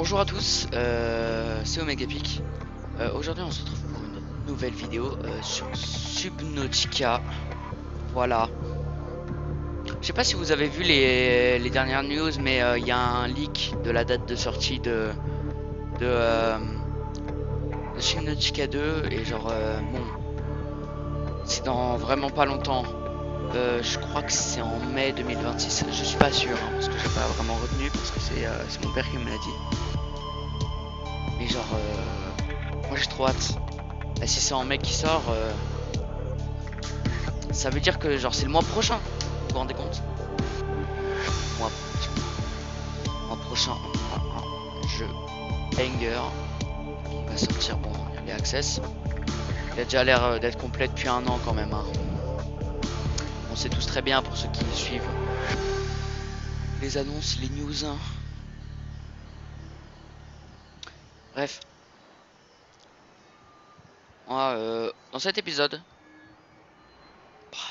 Bonjour à tous, c'est Omegapic. Aujourd'hui on se retrouve pour une nouvelle vidéo sur Subnautica. Voilà. Je sais pas si vous avez vu les dernières news, mais il y a un leak de la date de sortie de, euh, de Subnautica 2. Et genre, bon, c'est dans vraiment pas longtemps. Je crois que c'est en mai 2026. Je suis pas sûr, hein, parce que j'ai pas vraiment retenu, parce que c'est mon père qui me l'a dit. Mais genre, moi j'ai trop hâte. Et si c'est en mai qui sort, ça veut dire que genre c'est le mois prochain. Vous vous rendez compte? mois, mois prochain, on aura un jeu banger qui va sortir. Bon, il y a Access. Il a déjà l'air d'être complet depuis un an quand même. Hein. On sait tous très bien pour ceux qui suivent les annonces, les news. Hein. Bref. Moi, dans cet épisode,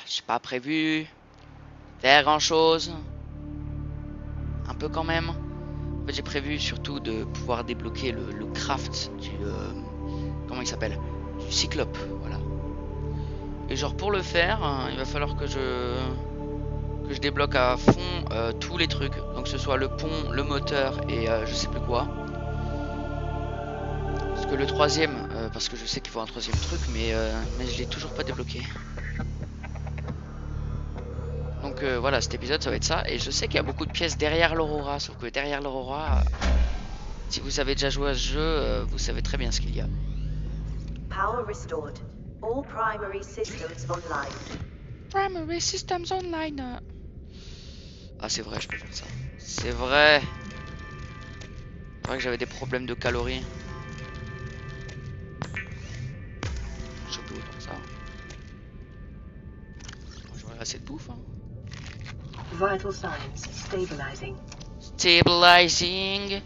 j'ai pas prévu faire grand chose. Un peu quand même. En fait, j'ai prévu surtout de pouvoir débloquer le craft du... comment il s'appelle? Du cyclope, voilà. Et genre pour le faire, il va falloir que je débloque à fond tous les trucs. Donc que ce soit le pont, le moteur et je sais plus quoi. Parce que le troisième, parce que je sais qu'il faut un troisième truc, mais je l'ai toujours pas débloqué. Donc voilà, cet épisode ça va être ça. Et je sais qu'il y a beaucoup de pièces derrière l'Aurora, sauf que derrière l'Aurora, si vous avez déjà joué à ce jeu, vous savez très bien ce qu'il y a. Power restored. All primary systems online. Primary Systems Online. Ah c'est vrai, je peux faire ça. C'est vrai. C'est vrai que j'avais des problèmes de calories. Je peux autant que ça. J'aurais assez de bouffe. Hein. Vital signs stabilizing. Stabilizing.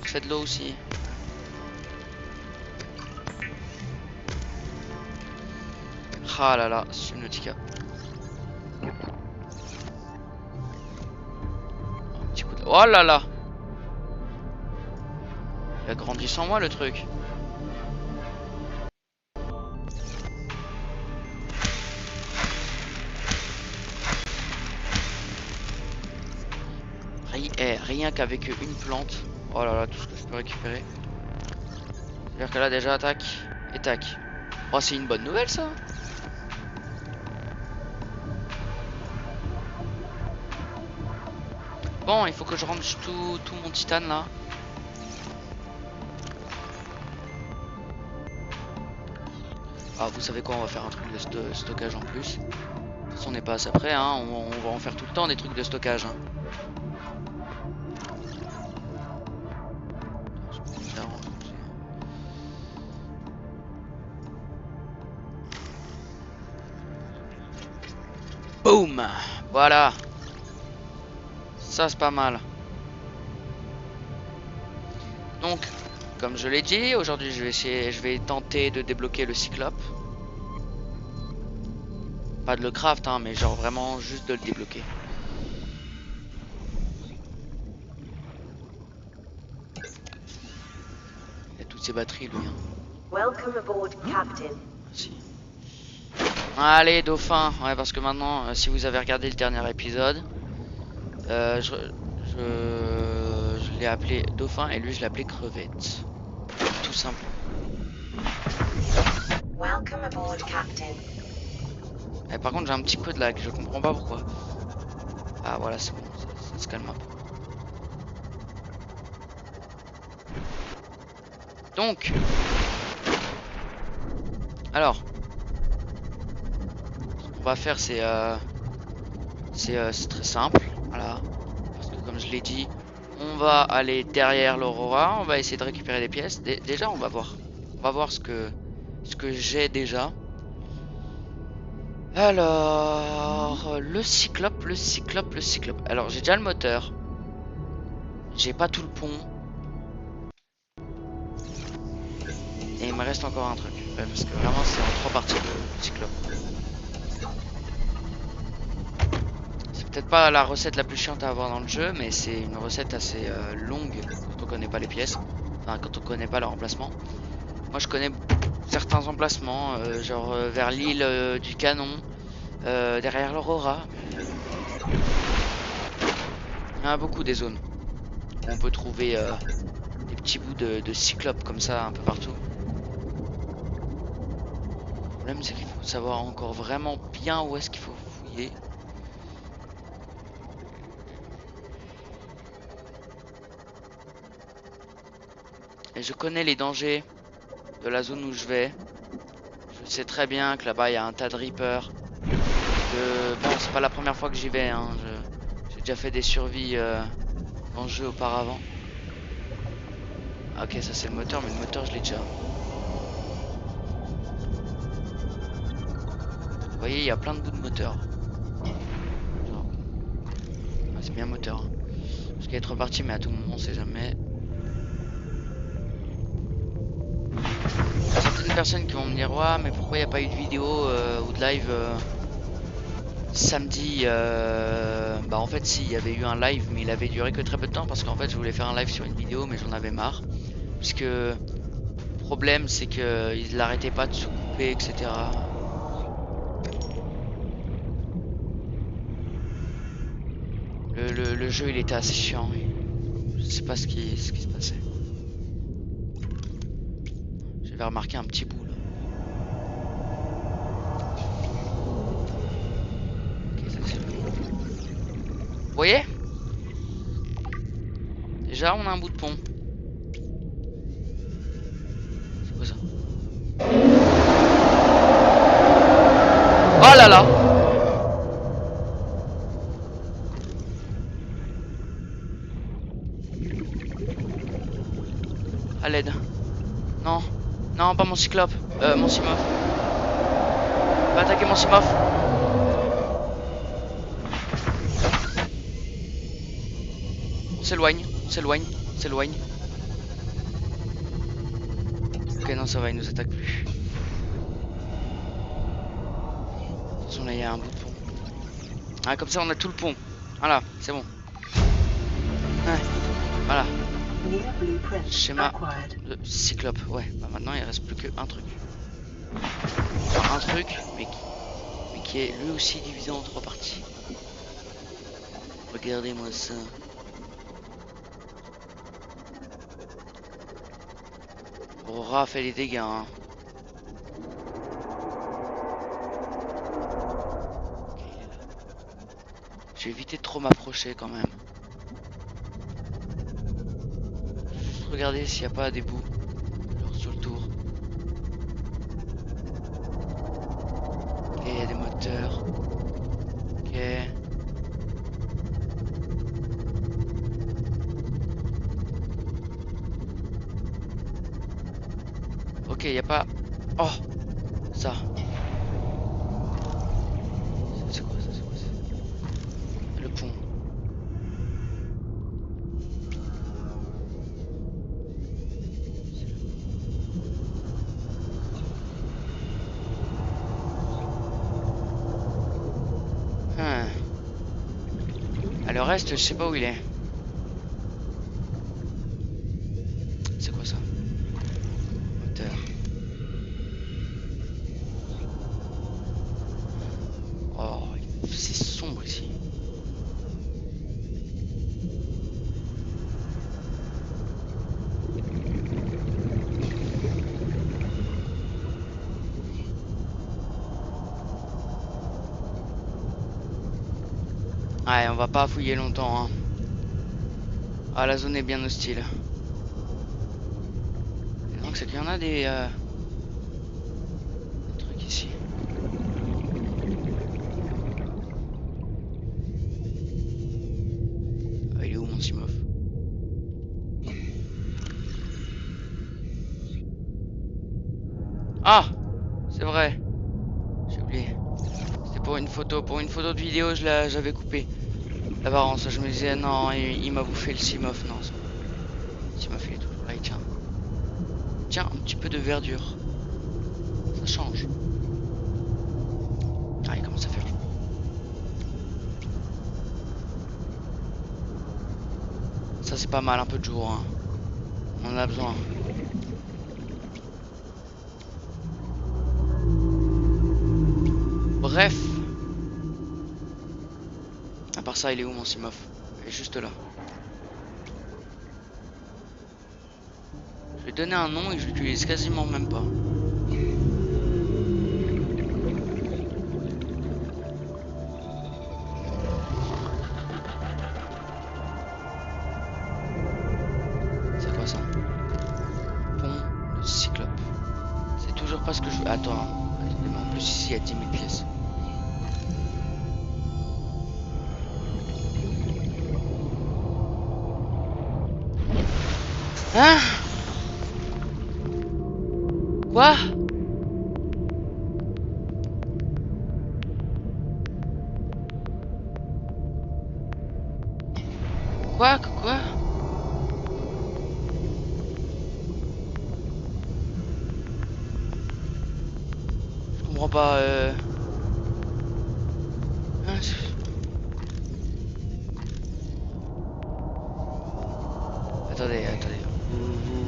Je fais de l'eau aussi. Ah là là, Subnautica. Un petit coup de... Oh là là. Il a grandi sans moi le truc. Rien qu'avec une plante. Oh là là, tout ce que je peux récupérer. C'est-à-dire que là déjà attaque et tac. Oh c'est une bonne nouvelle ça. Bon, il faut que je range tout mon titane là. Ah, vous savez quoi, on va faire un truc de stockage en plus. De toute façon, on n'est pas assez près, hein. On va en faire tout le temps des trucs de stockage. Hein. Boum! Voilà. Ça, c'est pas mal. Donc, comme je l'ai dit, aujourd'hui, je vais tenter de débloquer le cyclope. Pas de le craft, hein, mais genre vraiment juste de le débloquer. Il a toutes ses batteries, lui. Hein. Welcome aboard, Captain. Merci. Allez, dauphin. Ouais, parce que maintenant, si vous avez regardé le dernier épisode, je l'ai appelé dauphin et lui, je l'ai appelé crevette. Tout simple. Welcome aboard, Captain. Et par contre, j'ai un petit peu de lag. Je comprends pas pourquoi. Ah, voilà, c'est bon. Ça se calme un peu. Donc, alors, ce qu'on va faire, c'est très simple, voilà. Parce que comme je l'ai dit, on va aller derrière l'Aurora, on va essayer de récupérer des pièces. Déjà, on va voir ce que j'ai déjà. Alors, le cyclope. Alors, j'ai déjà le moteur. J'ai pas tout le pont. Et il me reste encore un truc. Ouais, parce que vraiment, c'est en 3 parties le cyclope. C'est peut-être pas la recette la plus chiante à avoir dans le jeu, mais c'est une recette assez longue quand on connaît pas les pièces. Enfin, quand on connaît pas leur emplacement. Moi, je connais certains emplacements, genre vers l'île du Canon, derrière l'Aurora. Il y en a beaucoup des zones où on peut trouver des petits bouts de cyclopes comme ça un peu partout. Le problème, c'est qu'il faut savoir encore vraiment bien où est-ce qu'il faut fouiller. Et je connais les dangers de la zone où je vais. Je sais très bien que là-bas il y a un tas de Reapers. Bon, c'est pas la première fois que j'y vais, hein. J'ai déjà fait des survies dans le jeu auparavant. Ah, ok, ça c'est le moteur, mais le moteur je l'ai déjà. Vous voyez, il y a plein de bouts de moteur. Ah, c'est bien moteur. Hein. Parce qu'il est reparti, mais à tout moment, on sait jamais. Il y a certaines personnes qui vont me dire, ouais, mais pourquoi il n'y a pas eu de vidéo ou de live samedi Bah en fait si, il y avait eu un live, mais il avait duré que très peu de temps parce qu'en fait je voulais faire un live sur une vidéo, mais j'en avais marre. Puisque le problème c'est que il l'arrêtait pas de se couper, etc. Le jeu il était assez chiant. Je sais pas ce qui se passait. J'avais remarqué un petit bout là. Ok, ça c'est bon. Vous voyez? Déjà on a un bout de pont. C'est quoi ça? Oh là là! À l'aide. Non. Non, pas mon cyclope. Mon Simof. Va attaquer mon Simof. On s'éloigne, on s'éloigne, on s'éloigne. Ok, non, ça va, il nous attaque plus. De toute façon, là, il y a un bout de pont. Ah, comme ça, on a tout le pont. Voilà, c'est bon. Ouais, voilà. Schéma de cyclope. Ouais, bah maintenant, il reste plus qu'un truc. Enfin, un truc, mais qui est lui aussi divisé en 3 parties. Regardez-moi ça. Aurora fait des dégâts, hein. J'ai évité de trop m'approcher quand même. Juste regarder s'il n'y a pas des bouts genre sur le tour. Ok, il y a des moteurs. Ok. Ok, il n'y a pas... Oh, ça. C'est quoi ça? C'est quoi ça? Le pont. Ah, le reste, je sais pas où il est. C'est quoi ça? Moteur. Oh, c'est sombre ici. Ouais, on va pas fouiller longtemps, hein. Ah, la zone est bien hostile. Et donc c'est qu'il y en a des trucs ici. Ah, il est où mon Simof? Ah, c'est vrai. J'ai oublié. C'était pour une photo de vidéo, j'avais coupé. L'apparence, je me disais non, il m'a bouffé le Simof. Non, le Simof il est toujours là, il tient. Tiens, un petit peu de verdure. Ça change. Ah, il commence à faire chaud. Ça c'est pas mal, un peu de jour. Hein. On en a besoin. Bref. À part ça, il est où mon Simof? Il est juste là. Je lui ai donné un nom et je l'utilise quasiment même pas. C'est quoi ça? Pont de Cyclope. C'est toujours pas ce que je veux. Attends. Attendez, mais en plus ici il y a 10 000 pièces. Hein? Quoi? Quoi? Je comprends pas. Hein, attendez.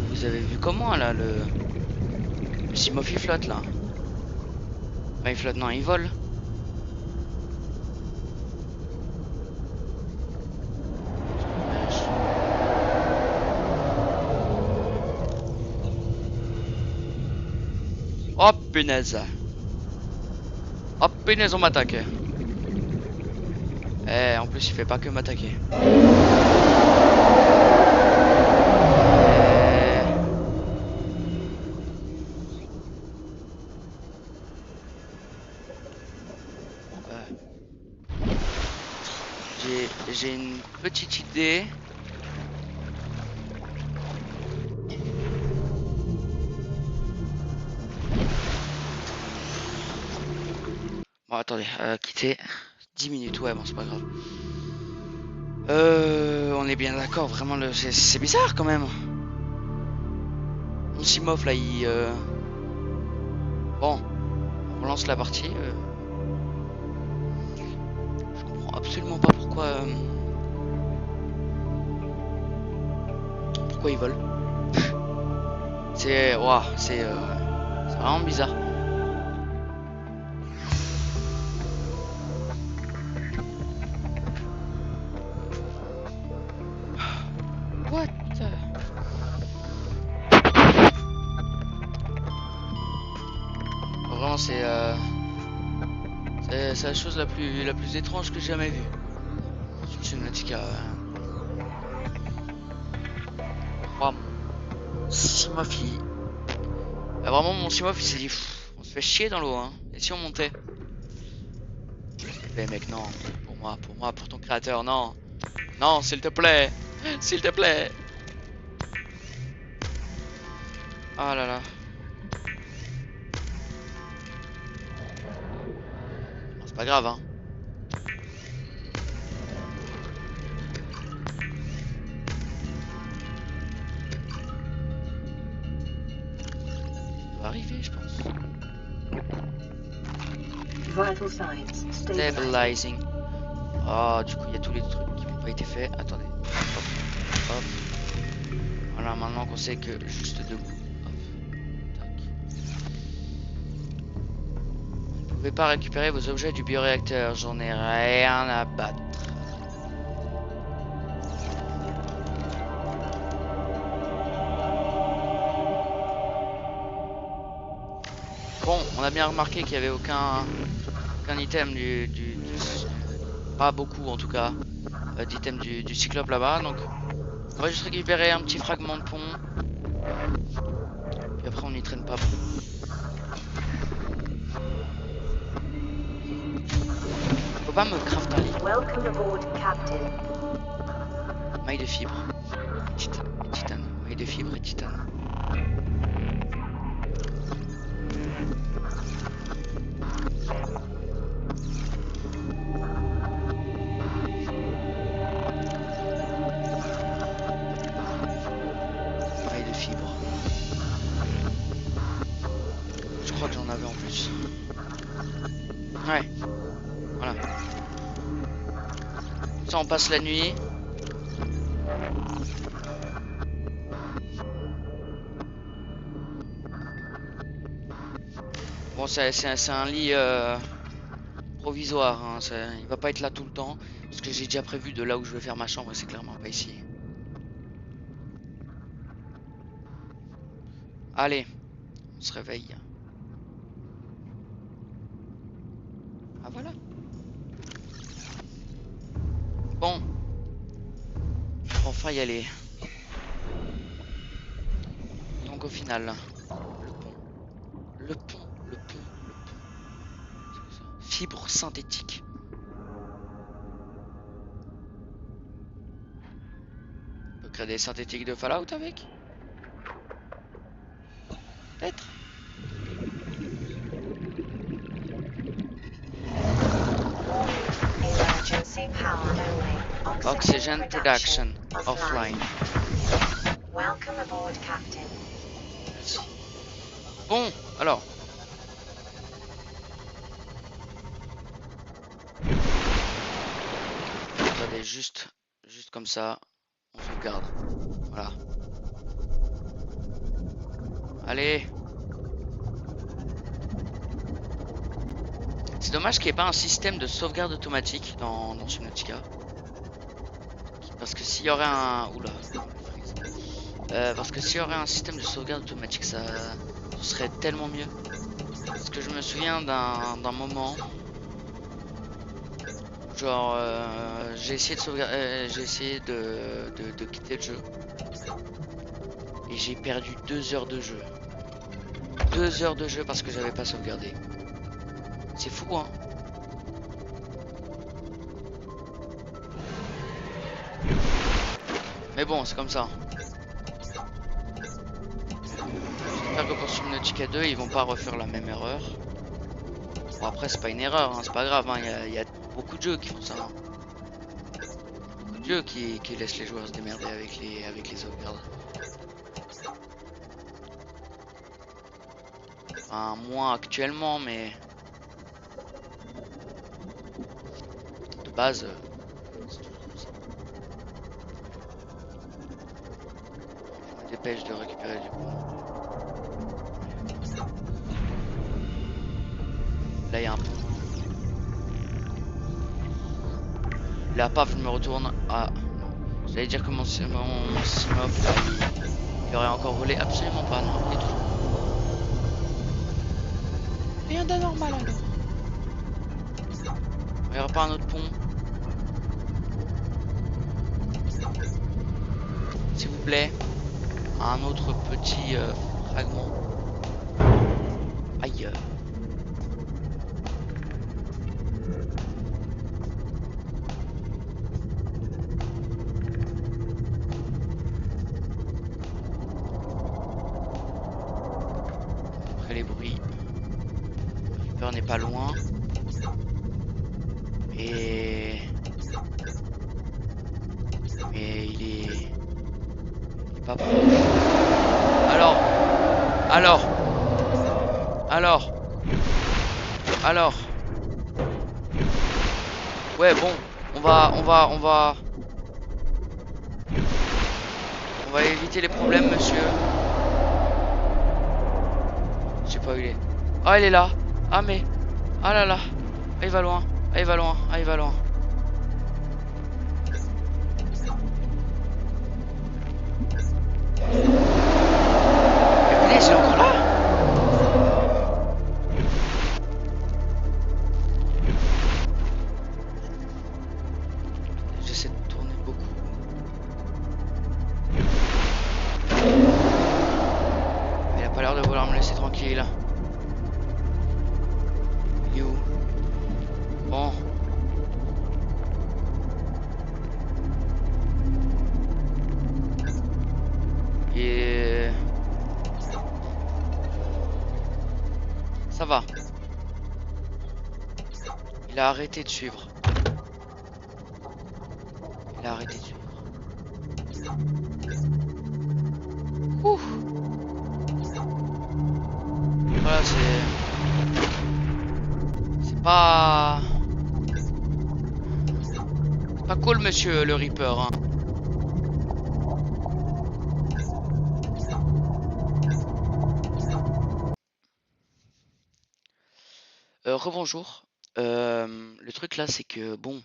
Vous avez vu comment là le Simof il flotte là? Enfin, il flotte, non, il vole. Oh punaise. Oh punaise, on m'attaque. Eh, en plus il fait pas que m'attaquer. J'ai une petite idée. Bon, attendez, quitter 10 minutes, ouais, bon, c'est pas grave. On est bien d'accord, vraiment, c'est bizarre quand même. Mon Simof là, il. Bon, on relance la partie. Je comprends absolument pas pourquoi. Pourquoi il vole. C'est. Waouh, c'est vraiment bizarre. What? Vraiment, c'est la chose la plus étrange que j'ai jamais vue. Subnautica. Wow. Simof, vraiment, mon Simof, il s'est dit, on se fait chier dans l'eau, hein. Et si on montait? Mais mec, non. Pour moi, pour ton créateur, non. Non, s'il te plaît. S'il te plaît. Ah là là. C'est pas grave, hein. Ça va arriver, je pense. Vital signs Stabilizing. Oh, du coup, il y a tous les trucs qui n'ont pas été faits. Attendez. Hop. Voilà, maintenant qu'on sait que juste debout. Hop. Tac. Vous ne pouvez pas récupérer vos objets du bioréacteur. J'en ai rien à battre. Bon, on a bien remarqué qu'il n'y avait aucun item pas beaucoup en tout cas, d'item du Cyclope là-bas. Donc, on va juste récupérer un petit fragment de pont. Puis après, on n'y traîne pas. Faut pas me craft un lit. Welcome aboard, Captain. Maille de fibre. Titane. Maille de fibre et titane. Maille de fibre. Je crois que j'en avais en plus. Ouais. Voilà. Ça, on passe la nuit. Bon, c'est un lit provisoire, hein. Il va pas être là tout le temps. Parce que j'ai déjà prévu de là où je vais faire ma chambre, c'est clairement pas ici. Allez, on se réveille. Ah voilà. Bon, on va enfin y aller. Donc au final, le pont. Le pont, le pont, le pont. C'est quoi ça? Fibre synthétique. On peut créer des synthétiques de Fallout avec? Peut-être. Emergency power only. Oxygen production offline. Welcome aboard, Captain. Merci. Bon, alors. Attendez, juste comme ça. On sauvegarde. Voilà. Allez. C'est dommage qu'il n'y ait pas un système de sauvegarde automatique dans Subnautica. Parce que s'il y aurait un... Oula. Parce que s'il y aurait un système de sauvegarde automatique, ce serait tellement mieux. Parce que je me souviens d'un moment... Genre, j'ai essayé de sauvegarder... j'ai essayé de quitter le jeu. Et j'ai perdu 2 heures de jeu. 2 heures de jeu parce que j'avais pas sauvegardé. C'est fou, hein. Mais bon, c'est comme ça. J'espère que pour Subnautica 2, ils vont pas refaire la même erreur. Bon, après, c'est pas une erreur, hein, c'est pas grave. Hein. Il y a beaucoup de jeux qui font ça. Hein. Beaucoup de jeux qui laissent les joueurs se démerder avec les sauvegardes. Enfin, moins actuellement, mais... de base, c'est toujours comme ça. Je me dépêche de récupérer du coup. Là, il y a un pont. Là, paf, je me retourne. Ah, j'allais dire que mon Simof, là, il aurait encore volé. Absolument pas, non. Il est toujours... Rien d'anormal alors. Il n'y aura pas un autre pont. S'il vous plaît. Un autre petit fragment. Aïe. Après les bruits. Le Reaper n'est pas loin. Et... mais il est pas proche. Alors. Ouais, bon, on va éviter les problèmes, monsieur. Je sais pas où il est. Ah, il est là. Ah, mais... ah là là. Ah, il va loin. Ah, il va loin. Ah, il va loin. Mais punaise, il est encore là. J'essaie de tourner beaucoup. Il a pas l'air de vouloir me laisser tranquille. Il est où? Bon. Et... ça va. Il a arrêté de suivre. Il a arrêté de suivre. Ouh. Voilà, c'est pas cool, monsieur le Reaper, hein. rebonjour. Le truc là, c'est que bon,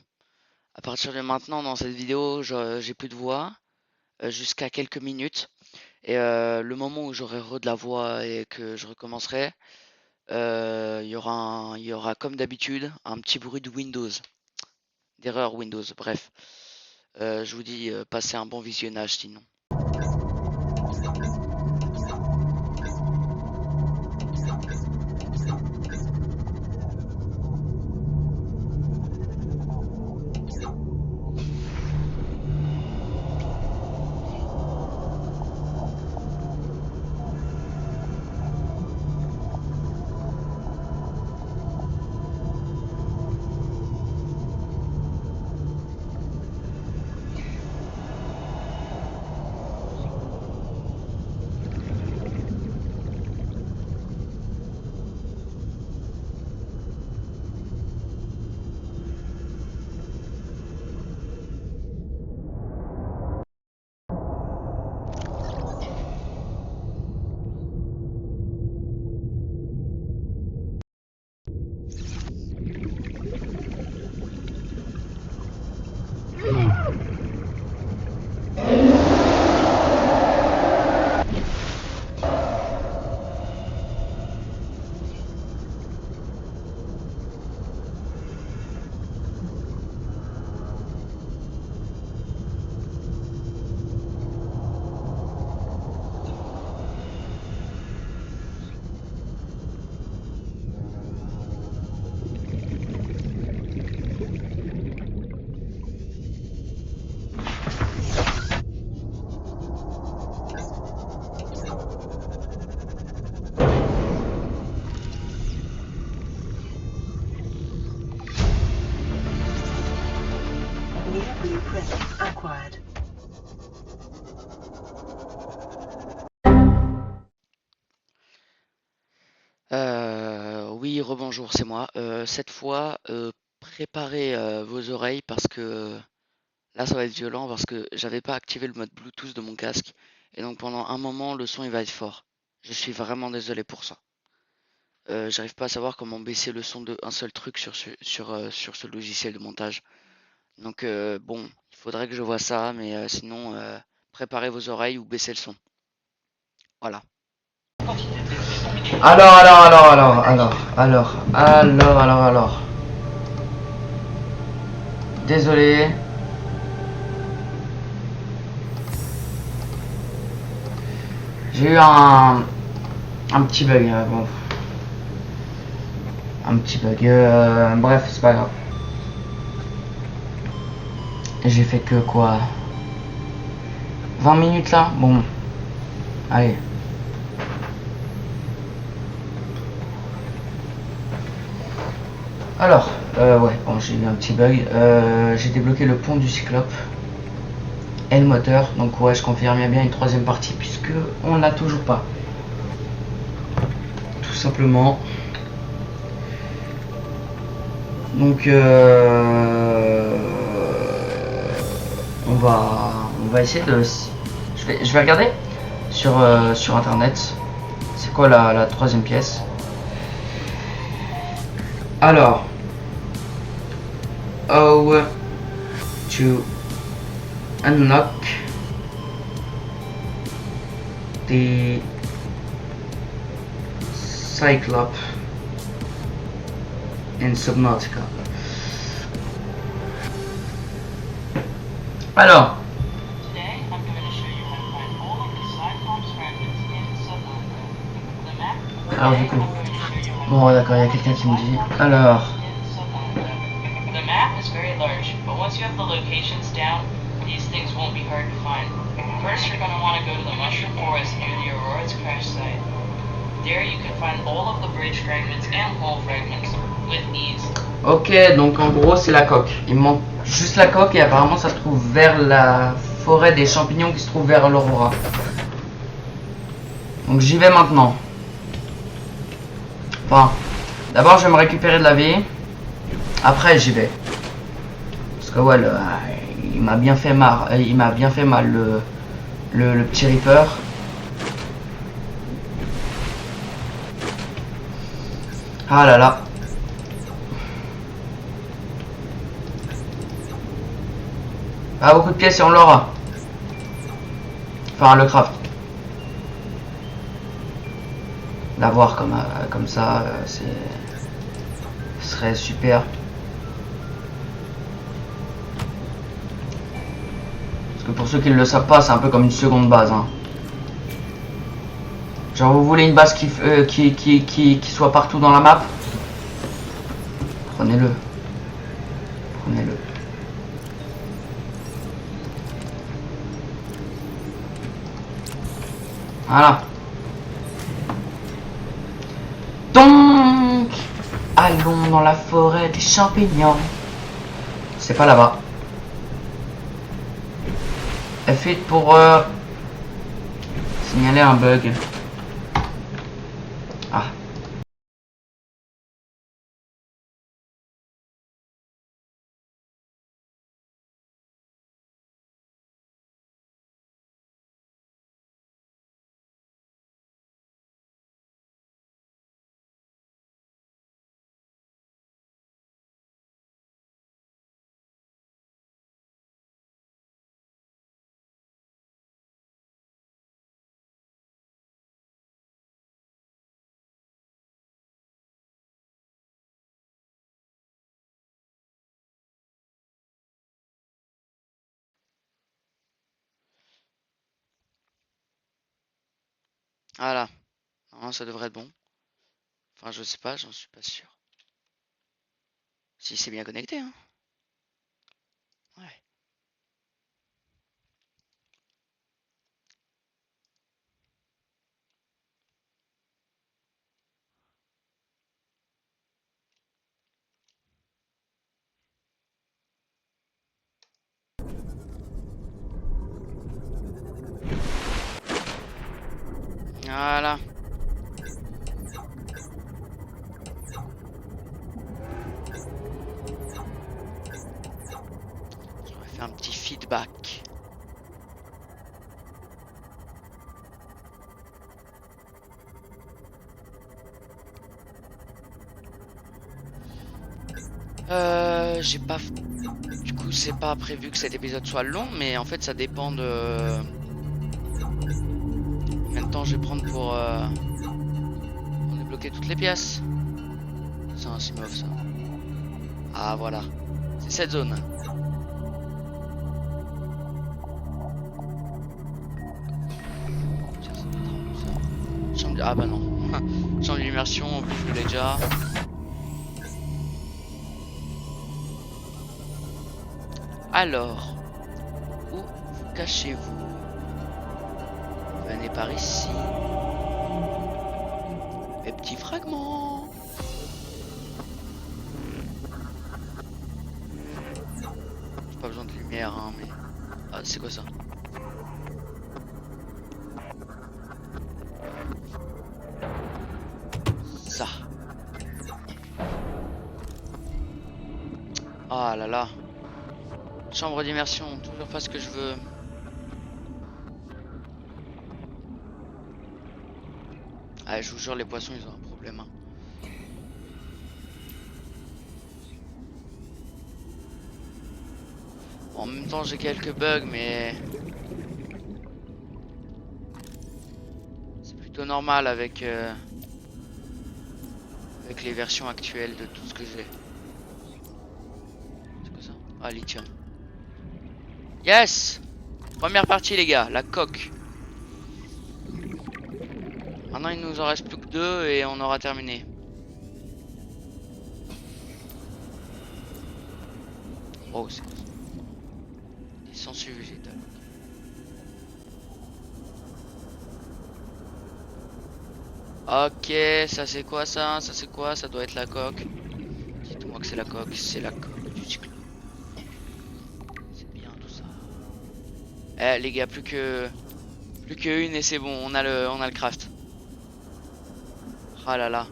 à partir de maintenant, dans cette vidéo, j'ai plus de voix jusqu'à quelques minutes. Et le moment où j'aurai de la voix et que je recommencerai, il y aura comme d'habitude un petit bruit de Windows, d'erreur Windows. Bref, je vous dis, passez un bon visionnage sinon. New blueprint acquired. Oui, rebonjour, c'est moi. Cette fois, préparez vos oreilles parce que là, ça va être violent parce que j'avais pas activé le mode Bluetooth de mon casque et donc pendant un moment, le son il va être fort. Je suis vraiment désolé pour ça. J'arrive pas à savoir comment baisser le son de un seul truc sur ce logiciel de montage. Donc bon, il faudrait que je vois ça, mais sinon, préparez vos oreilles ou baissez le son. Voilà. Alors. Désolé. J'ai eu un petit bug. Bon. Un petit bug. Bref, c'est pas grave. J'ai fait que quoi 20 minutes là. Bon. Allez. Alors, ouais, bon, j'ai eu un petit bug. J'ai débloqué le pont du Cyclope et le moteur. Donc ouais, je confirme, il y a bien une troisième partie puisque on l'a toujours pas. Tout simplement. Donc on va essayer de. Je vais regarder sur internet. C'est quoi la troisième pièce? Alors. How to unlock the Cyclope in Subnautica. Alors. Alors du coup. Bon d'accord, il y a quelqu'un qui me dit. Alors. The map is very large, but once you have the locations down, these things won't be hard to find. First, you're going to want to go to the Mushroom Forest near the Aurora's crash site. There you can find all of the bridge fragments and hull fragments with ease. Ok, donc en gros c'est la coque. Il me manque juste la coque et apparemment ça se trouve vers la forêt des champignons qui se trouve vers l'Aurora. Donc j'y vais maintenant. Enfin, d'abord je vais me récupérer de la vie. Après j'y vais. Parce que ouais, il m'a bien fait mal. Il m'a bien fait mal le petit Reaper. Ah là là. Pas beaucoup de pièces et on l'aura. Enfin, le craft. L'avoir comme ça, ce serait super. Parce que pour ceux qui ne le savent pas, c'est un peu comme une seconde base. Hein. Genre vous voulez une base qui soit partout dans la map? Prenez-le. Prenez-le. Voilà. Donc, allons dans la forêt des champignons. C'est pas là-bas. F8 pour signaler un bug. Ah. Voilà. Non, ça devrait être bon. Enfin, je sais pas, j'en suis pas sûr. Si c'est bien connecté, hein. Ouais. Voilà. J'aurais fait un petit feedback. J'ai pas... Du coup, c'est pas prévu que cet épisode soit long, mais en fait, ça dépend de... Combien de temps je vais prendre pour débloquer toutes les pièces. C'est un Simov, ça. Ah, voilà. C'est cette zone. Ah bah non. Champ d'immersion, en plus je l'ai déjà. Alors, où vous cachez-vous? Venez par ici. Mes petits fragments. J'ai pas besoin de lumière, hein, mais... Ah, c'est quoi ça? Ça. Ah là là. Chambre d'immersion, toujours pas ce que je veux. Ah, je vous jure, les poissons, ils ont un problème. Hein. Bon, en même temps, j'ai quelques bugs, mais... c'est plutôt normal avec les versions actuelles de tout ce que j'ai. C'est quoi ça? Ah, lithium. Yes! Première partie, les gars, la coque. Maintenant, il nous en reste plus que 2 et on aura terminé. Oh, c'est quoi ça? Des sangsues végétales. Ok, ça c'est quoi ça? Ça c'est quoi? Ça doit être la coque. Dites-moi que c'est la coque. C'est la coque du cyclone. C'est bien tout ça. Eh les gars, plus que une et c'est bon. On a le craft. Ah là là.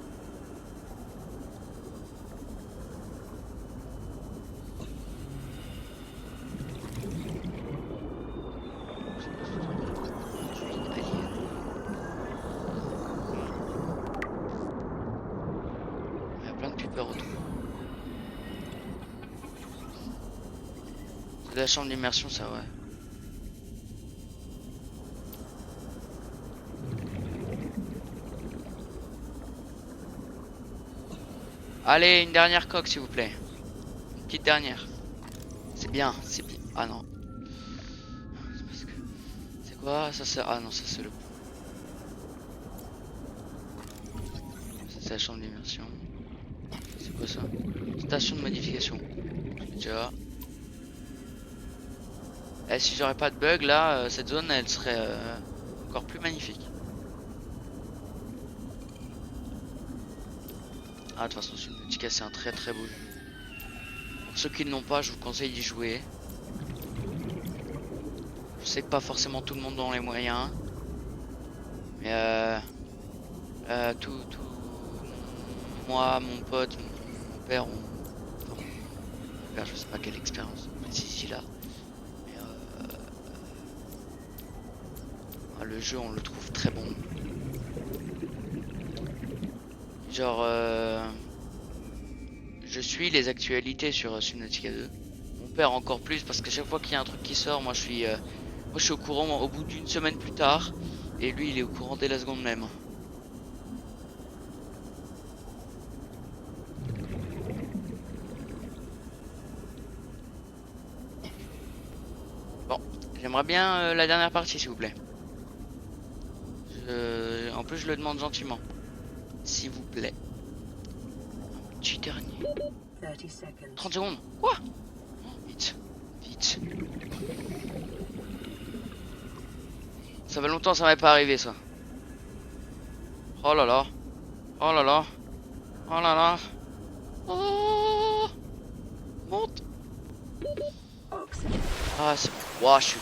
La chambre d'immersion, ça, ouais. Allez, une dernière coque, s'il vous plaît. Une petite dernière. C'est bien, c'est bien. Ah non. C'est quoi ça? C'est... Ah non, ça c'est le... Ça c'est la chambre d'immersion. C'est quoi ça? Station de modification. Déjà. Et si j'aurais pas de bug là, cette zone elle serait encore plus magnifique. Ah, de toute façon, Subnautica c'est un très très beau jeu. Pour ceux qui ne l'ont pas, je vous conseille d'y jouer. Je sais que pas forcément tout le monde a les moyens. Mais moi, mon pote, mon père, enfin, mon père, je sais pas quelle expérience ici là. Mais le jeu on le trouve très bon. Genre je suis les actualités sur Subnautica 2. Mon père encore plus parce que chaque fois qu'il y a un truc qui sort, moi je suis au courant au bout d'une semaine plus tard. Et lui il est au courant dès la seconde même. Bon, j'aimerais bien la dernière partie s'il vous plaît. En plus je le demande gentiment. S'il vous plaît. Un petit dernier. 30 secondes. Quoi? Vite. Vite. Ça fait longtemps que ça m'est pas arrivé ça. Oh là là. Oh là là. Oh là là. Oh. Monte. Ah c'est bon. Ouah, je suis...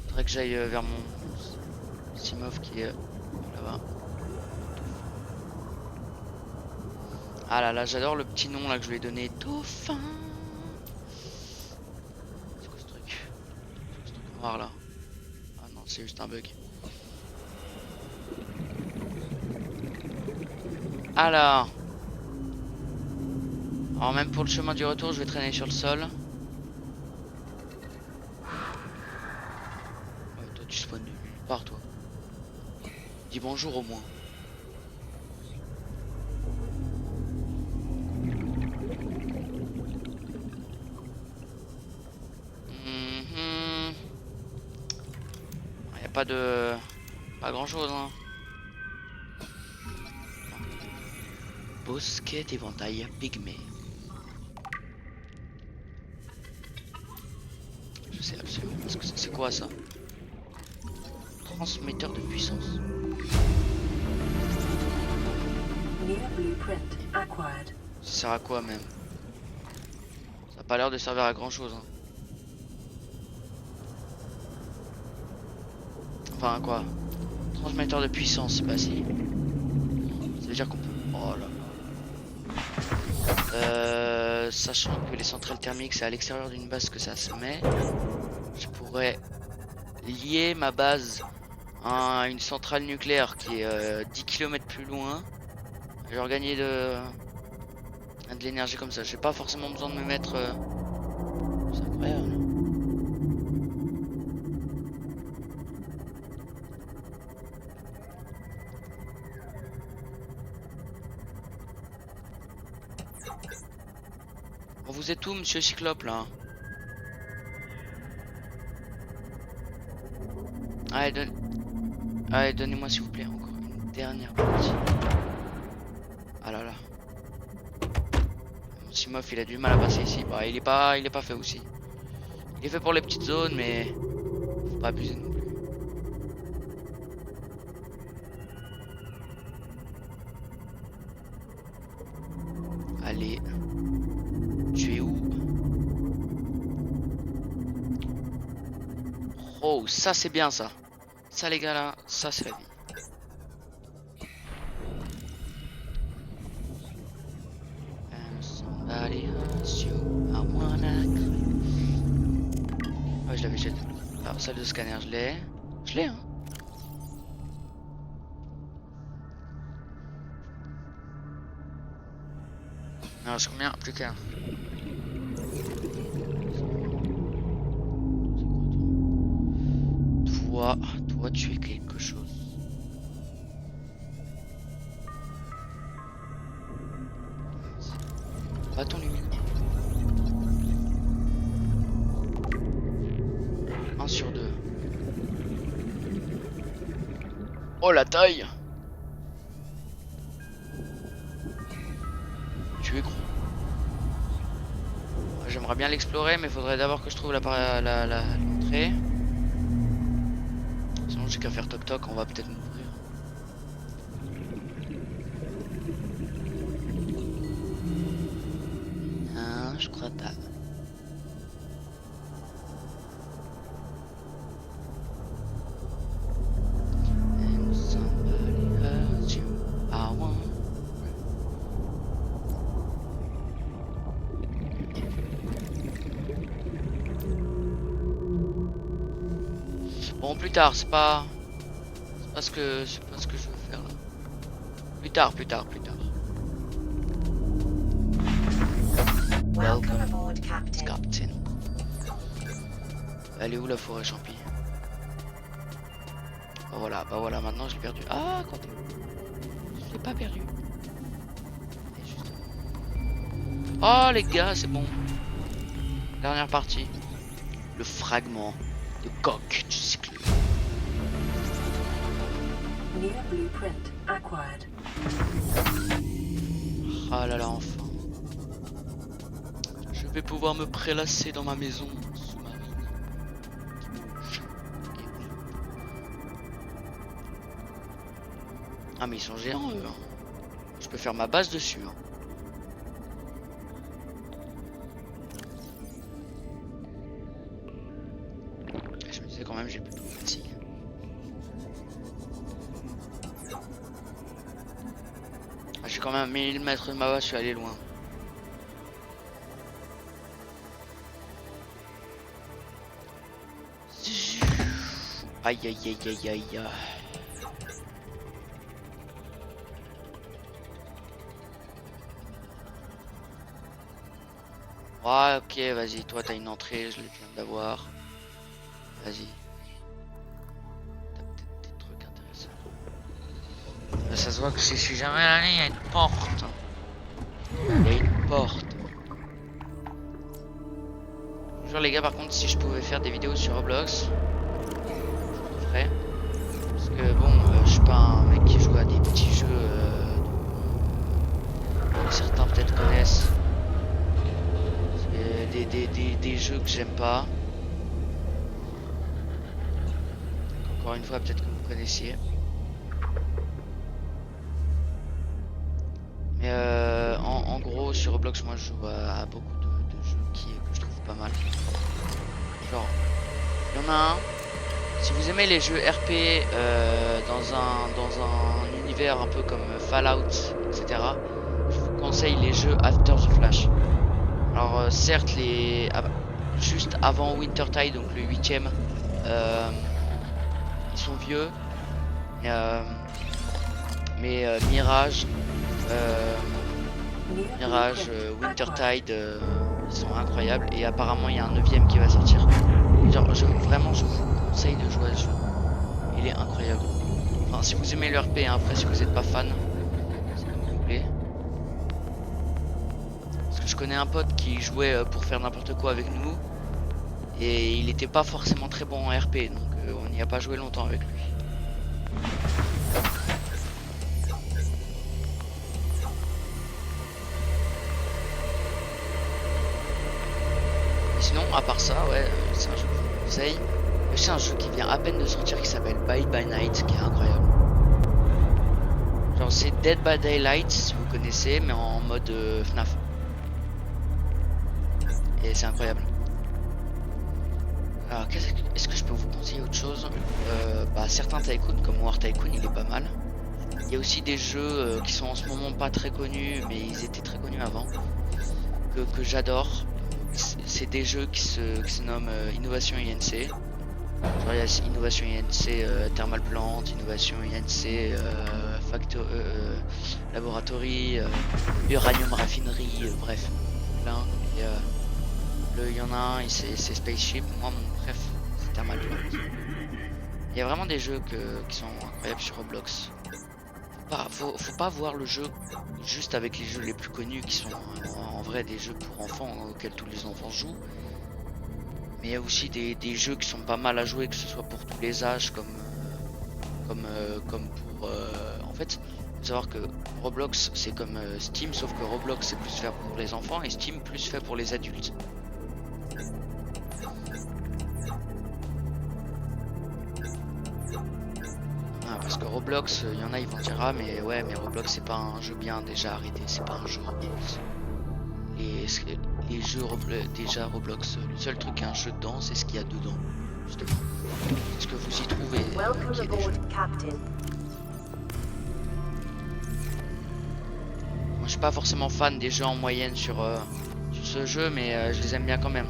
Faudrait que j'aille vers mon Simov qui est là-bas. Ah là là, j'adore le petit nom là que je lui ai donné. Dauphin. C'est quoi ce truc? Ce truc noir là. Ah non, c'est juste un bug. Alors, même pour le chemin du retour, je vais traîner sur le sol. Toi, tu spawns de nulle part, toi. Dis bonjour au moins. Y a pas de... Pas grand chose, hein. Bosquet d'éventail pygmée. Je sais absolument pas ce que c'est quoi ça. Transmetteur de puissance. Ça sert à quoi même? Ça a pas l'air de servir à grand chose. Hein. Enfin quoi? Transmetteur de puissance, bah si. Ça veut dire qu'on peut... Oh là. Sachant que les centrales thermiques c'est à l'extérieur d'une base que ça se met, je pourrais lier ma base à une centrale nucléaire qui est 10 km plus loin. Je vais regagner de l'énergie comme ça. J'ai pas forcément besoin de me mettre... C'est incroyable. Vous êtes où, monsieur Cyclope, là? Allez, donnez-moi, s'il vous plaît, encore une dernière partie. Ah là là. Mon Simov, il a du mal à passer ici. Bah, il est pas fait aussi. Il est fait pour les petites zones, mais... Faut pas abuser non plus. Allez. Tu es où? Oh, ça c'est bien ça. Ça les gars là, ça c'est la vie. Somebody hurts you, I wanna cry. Ouais, je l'avais jeté. Alors, salle de scanner, je l'ai. Je l'ai, hein. Il en reste combien? Plus qu'un. Toi, tu es quelque chose. Bâton lumineux. 1 sur 2. Oh la taille! Tu es gros. J'aimerais bien l'explorer, mais il faudrait d'abord que je trouve l'entrée. Sinon j'ai qu'à faire toc toc, on va peut-être m'ouvrir. Non, je crois pas. And somebody hurts you, I want. Bon, plus tard, c'est pas ce que je veux faire là. Plus tard. Welcome aboard, Captain. Captain. Elle est où la forêt champi? Bah voilà, maintenant je l'ai perdu. Ah, quoi? Je l'ai pas perdu. Et juste... Oh les gars, c'est bon. Dernière partie. Le fragment de coque du cycle. New blueprint acquired. Ah là là, enfin. Je vais pouvoir me prélasser dans ma maison sous-marine. Ah mais ils sont géants eux. Hein. Je peux faire ma base dessus. Hein. Je me disais quand même j'ai plutôt fatigue. Ah, je suis quand même à 1000 mètres de ma base, je suis allé loin. Aïe aïe aïe aïe aïe. Ouais, ok, vas-y, toi t'as une entrée, je viens d'avoir. Vas-y. T'as peut-être des trucs intéressants. Là, ça se voit que je suis jamais allé, il y a une porte. Il y a une porte. Bonjour les gars, par contre, si je pouvais faire des vidéos sur Roblox, je le ferais. Parce que bon, je suis pas un mec qui joue à des petits jeux que certains peut-être connaissent. Des jeux que j'aime pas. Encore une fois, peut-être que vous connaissiez. Mais en gros, sur Roblox, moi je joue à beaucoup de jeux que je trouve pas mal. Genre, il y en a un. Si vous aimez les jeux RP dans un univers un peu comme Fallout, etc., je vous conseille les jeux After the Flash. Alors certes, juste avant Wintertide, donc le 8ème, ils sont vieux, mais Mirage, Wintertide, ils sont incroyables, et apparemment il y a un 9ème qui va sortir. Genre, vraiment je vous conseille de jouer à ce jeu, il est incroyable. Enfin, si vous aimez le RP, hein, après si vous n'êtes pas fan, c'est comme vous voulez. Je connais un pote qui jouait pour faire n'importe quoi avec nous et il était pas forcément très bon en RP, donc on n'y a pas joué longtemps avec lui. Et sinon, à part ça, ouais, c'est un jeu que je vous conseille. C'est un jeu qui vient à peine de sortir qui s'appelle Dead by Night, qui est incroyable. Genre c'est Dead by Daylight si vous connaissez, mais en mode FNAF. Et c'est incroyable. Alors est-ce que je peux vous conseiller autre chose? Bah, certains Tycoon comme War Tycoon, il est pas mal. Il y a aussi des jeux qui sont en ce moment pas très connus, mais ils étaient très connus avant, que j'adore. C'est des jeux qui se nomment Innovation INC. Genre il y a Innovation INC Thermal Plant, Innovation INC Laboratory, Uranium Raffinery, bref, plein. Et, il y en a un, c'est Spaceship. Moi, mon préf, c'est Thermal Plant. Il y a vraiment des jeux qui sont incroyables sur Roblox. Faut pas voir le jeu juste avec les jeux les plus connus qui sont en vrai des jeux pour enfants auxquels tous les enfants jouent. Mais il y a aussi des jeux qui sont pas mal à jouer, que ce soit pour tous les âges, comme pour... en fait, faut savoir que Roblox c'est comme Steam, sauf que Roblox c'est plus fait pour les enfants et Steam plus fait pour les adultes. Parce que Roblox, il y en a, ils vont dire ah mais ouais, mais Roblox c'est pas un jeu bien, déjà arrêté, c'est pas un jeu Roblox. Et les jeux déjà Roblox, le seul truc qui est un jeu dedans, c'est ce qu'il y a dedans, justement. Ce que vous y trouvez. Welcome aboard, Captain. Moi je suis pas forcément fan des jeux en moyenne sur ce jeu, mais je les aime bien quand même.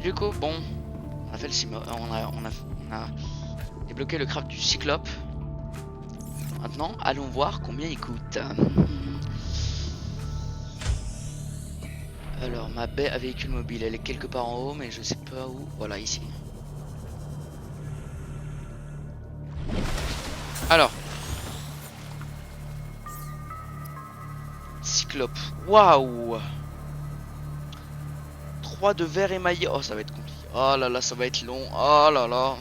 Du coup, bon, on a fait le on a débloqué le craft du Cyclope. Maintenant, allons voir combien il coûte. Alors, ma baie à véhicule mobile, elle est quelque part en haut, mais je sais pas où. Voilà, ici. Alors, Cyclope. Waouh! 3 de verre émaillé. Oh, ça va être compliqué. Oh là là, ça va être long. Oh là là.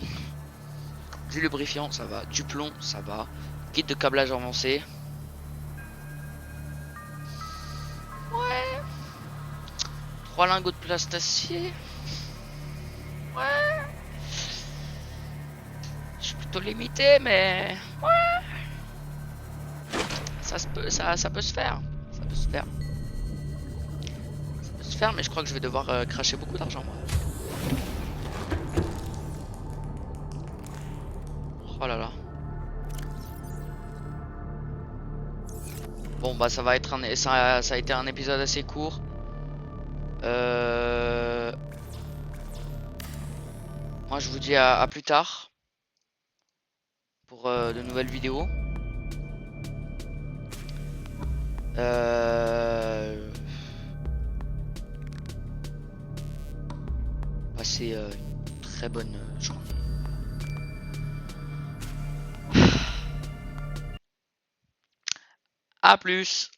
Du lubrifiant, ça va. Du plomb, ça va. Kit de câblage avancé. Ouais. 3 lingots de plastacier. Ouais. Je suis plutôt limité, mais ouais. Ça peut se faire. Ça peut se faire. Mais je crois que je vais devoir cracher beaucoup d'argent moi. Oh là là. Bon bah ça va être ça a été un épisode assez court. Moi je vous dis à plus tard pour de nouvelles vidéos. Passez une très bonne journée. À plus.